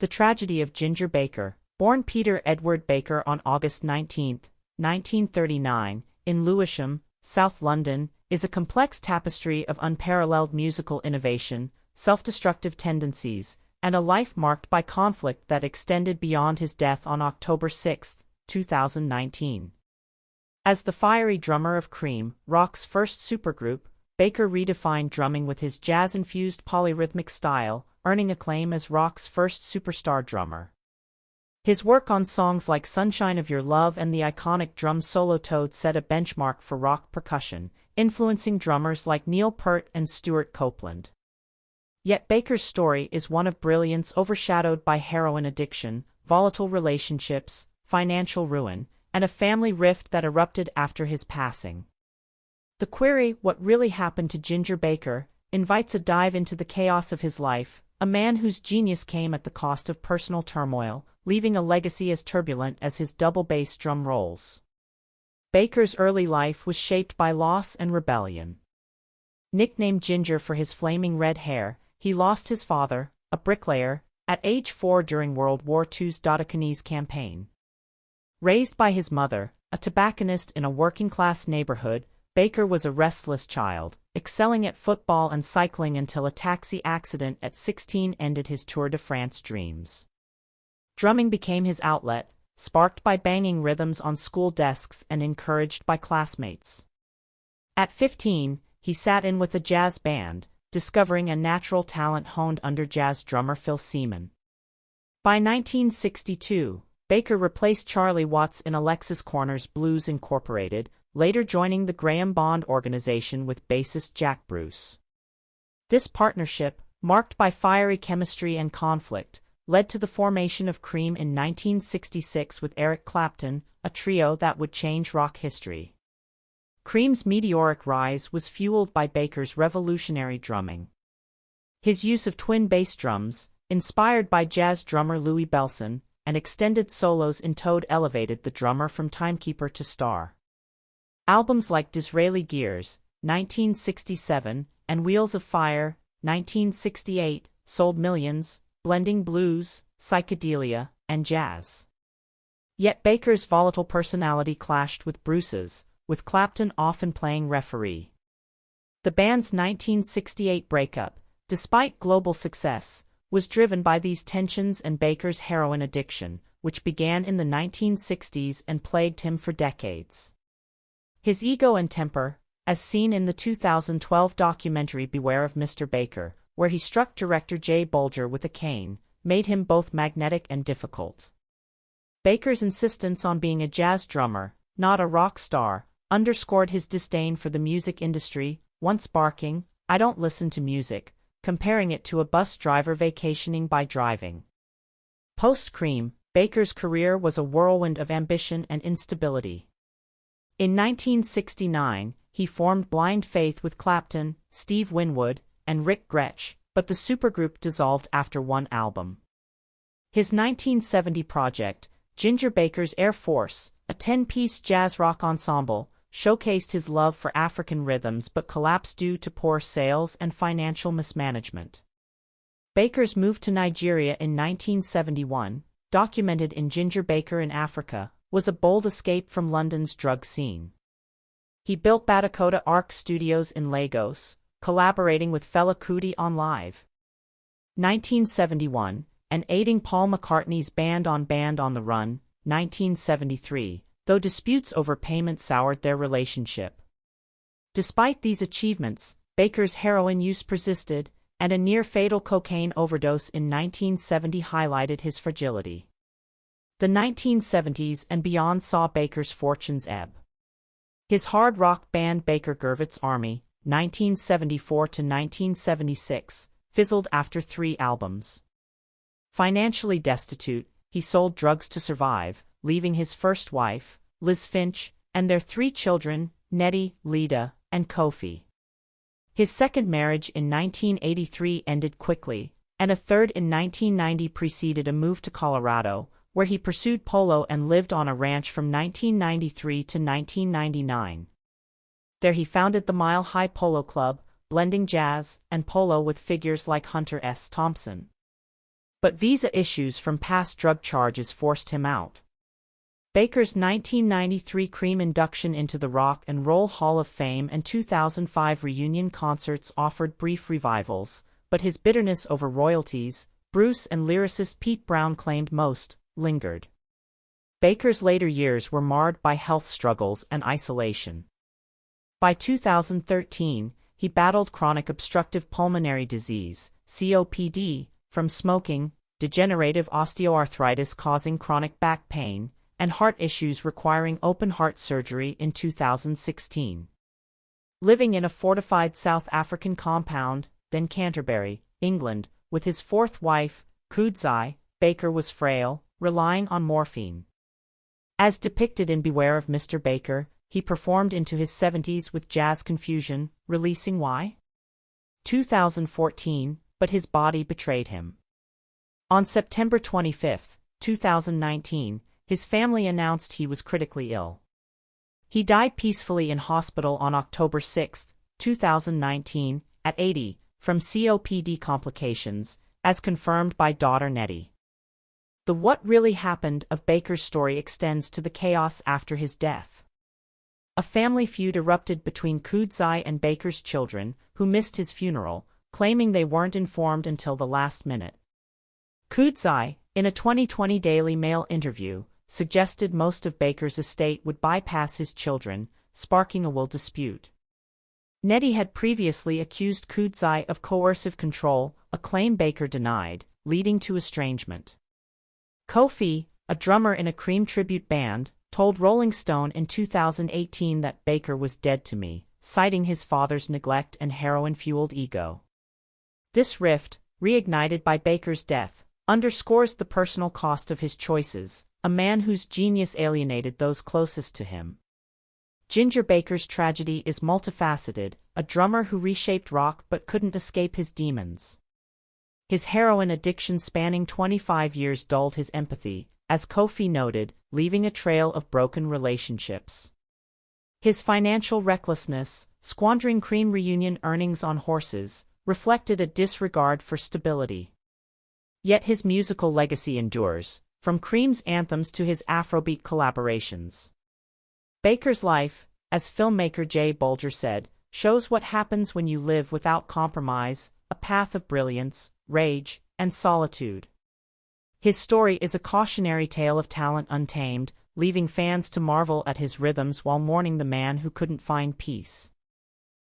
The Tragedy of Ginger Baker, born Peter Edward Baker on August 19, 1939, in Lewisham, South London, is a complex tapestry of unparalleled musical innovation, self-destructive tendencies, and a life marked by conflict that extended beyond his death on October 6, 2019. As the fiery drummer of Cream, rock's first supergroup, Baker redefined drumming with his jazz-infused polyrhythmic style, earning acclaim as rock's first superstar drummer. His work on songs like Sunshine of Your Love and the iconic drum solo Toad set a benchmark for rock percussion, influencing drummers like Neil Peart and Stuart Copeland. Yet Baker's story is one of brilliance overshadowed by heroin addiction, volatile relationships, financial ruin, and a family rift that erupted after his passing. The query, "What really happened to Ginger Baker?" invites a dive into the chaos of his life, a man whose genius came at the cost of personal turmoil, leaving a legacy as turbulent as his double bass drum rolls. Baker's early life was shaped by loss and rebellion. Nicknamed Ginger for his flaming red hair, he lost his father, a bricklayer, at age 4 during World War II's Dodecanese campaign. Raised by his mother, a tobacconist in a working-class neighborhood, Baker was a restless child, excelling at football and cycling until a taxi accident at 16 ended his Tour de France dreams. Drumming became his outlet, sparked by banging rhythms on school desks and encouraged by classmates. At 15, he sat in with a jazz band, discovering a natural talent honed under jazz drummer Phil Seaman. By 1962, Baker replaced Charlie Watts in Alexis Corner's Blues Incorporated, later joining the Graham Bond organization with bassist Jack Bruce. This partnership, marked by fiery chemistry and conflict, led to the formation of Cream in 1966 with Eric Clapton, a trio that would change rock history. Cream's meteoric rise was fueled by Baker's revolutionary drumming. His use of twin bass drums, inspired by jazz drummer Louis Bellson, and extended solos in Toad elevated the drummer from timekeeper to star. Albums like Disraeli Gears, 1967, and Wheels of Fire, 1968, sold millions, blending blues, psychedelia, and jazz. Yet Baker's volatile personality clashed with Bruce's, with Clapton often playing referee. The band's 1968 breakup, despite global success, was driven by these tensions and Baker's heroin addiction, which began in the 1960s and plagued him for decades. His ego and temper, as seen in the 2012 documentary Beware of Mr. Baker, where he struck director Jay Bolger with a cane, made him both magnetic and difficult. Baker's insistence on being a jazz drummer, not a rock star, underscored his disdain for the music industry, once barking, "I don't listen to music," comparing it to a bus driver vacationing by driving. Post-Cream, Baker's career was a whirlwind of ambition and instability. In 1969, he formed Blind Faith with Clapton, Steve Winwood, and Rick Gretsch, but the supergroup dissolved after one album. His 1970 project, Ginger Baker's Air Force, a 10-piece jazz rock ensemble, showcased his love for African rhythms but collapsed due to poor sales and financial mismanagement. Baker's move to Nigeria in 1971, documented in Ginger Baker in Africa, was a bold escape from London's drug scene. He built Batakota Arc Studios in Lagos, collaborating with Fela Kuti on Live 1971, and aiding Paul McCartney's Band on the Run 1973, though disputes over payment soured their relationship. Despite these achievements, Baker's heroin use persisted, and a near-fatal cocaine overdose in 1970 highlighted his fragility. The 1970s and beyond saw Baker's fortunes ebb. His hard rock band Baker Gurvitz Army, 1974 to 1976, fizzled after 3 albums. Financially destitute, he sold drugs to survive, leaving his first wife, Liz Finch, and their 3 children, Nettie, Lida, and Kofi. His second marriage in 1983 ended quickly, and a third in 1990 preceded a move to Colorado, where he pursued polo and lived on a ranch from 1993 to 1999. There he founded the Mile High Polo Club, blending jazz and polo with figures like Hunter S. Thompson. but visa issues from past drug charges forced him out. Baker's 1993 Cream induction into the Rock and Roll Hall of Fame and 2005 reunion concerts offered brief revivals, but his bitterness over royalties, Bruce and lyricist Pete Brown claimed most, lingered. Baker's later years were marred by health struggles and isolation. By 2013, he battled chronic obstructive pulmonary disease, COPD, from smoking, degenerative osteoarthritis causing chronic back pain, and heart issues requiring open-heart surgery in 2016. Living in a fortified South African compound, then Canterbury, England, with his fourth wife, Kudzai, Baker was frail, relying on morphine. As depicted in Beware of Mr. Baker, he performed into his 70s with Jazz Confusion, releasing Y? 2014, but his body betrayed him. On September 25, 2019, his family announced he was critically ill. He died peacefully in hospital on October 6, 2019, at 80, from COPD complications, as confirmed by daughter Nettie. The what really happened of Baker's story extends to the chaos after his death. A family feud erupted between Kudzai and Baker's children, who missed his funeral, claiming they weren't informed until the last minute. Kudzai, in a 2020 Daily Mail interview, suggested most of Baker's estate would bypass his children, sparking a will dispute. Nettie had previously accused Kudzai of coercive control, a claim Baker denied, leading to estrangement. Kofi, a drummer in a Cream tribute band, told Rolling Stone in 2018 that Baker was dead to me, citing his father's neglect and heroin-fueled ego. This rift, reignited by Baker's death, underscores the personal cost of his choices, a man whose genius alienated those closest to him. Ginger Baker's tragedy is multifaceted, a drummer who reshaped rock but couldn't escape his demons. His heroin addiction spanning 25 years dulled his empathy, as Kofi noted, leaving a trail of broken relationships. His financial recklessness, squandering Cream reunion earnings on horses, reflected a disregard for stability. Yet his musical legacy endures, from Cream's anthems to his Afrobeat collaborations. Baker's life, as filmmaker Jay Bolger said, shows what happens when you live without compromise, a path of brilliance, rage, and solitude. His story is a cautionary tale of talent untamed, leaving fans to marvel at his rhythms while mourning the man who couldn't find peace.